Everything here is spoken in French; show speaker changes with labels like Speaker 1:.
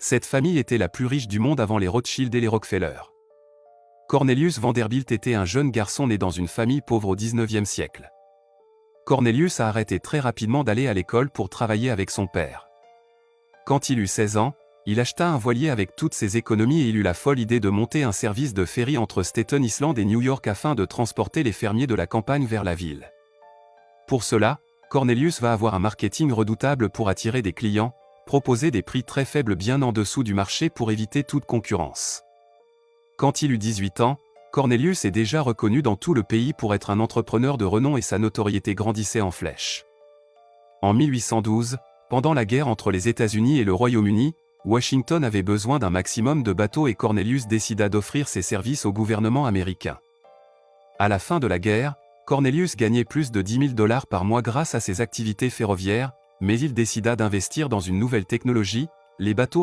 Speaker 1: Cette famille était la plus riche du monde avant les Rothschild et les Rockefeller. Cornelius Vanderbilt était un jeune garçon né dans une famille pauvre au XIXe siècle. Cornelius a arrêté très rapidement d'aller à l'école pour travailler avec son père. Quand il eut 16 ans, il acheta un voilier avec toutes ses économies et il eut la folle idée de monter un service de ferry entre Staten Island et New York afin de transporter les fermiers de la campagne vers la ville. Pour cela, Cornelius va avoir un marketing redoutable pour attirer des clients, proposer des prix très faibles bien en dessous du marché pour éviter toute concurrence. Quand il eut 18 ans, Cornelius est déjà reconnu dans tout le pays pour être un entrepreneur de renom et sa notoriété grandissait en flèche. En 1812, pendant la guerre entre les États-Unis et le Royaume-Uni, Washington avait besoin d'un maximum de bateaux et Cornelius décida d'offrir ses services au gouvernement américain. À la fin de la guerre, Cornelius gagnait plus de $10 000 par mois grâce à ses activités ferroviaires, mais il décida d'investir dans une nouvelle technologie, les bateaux à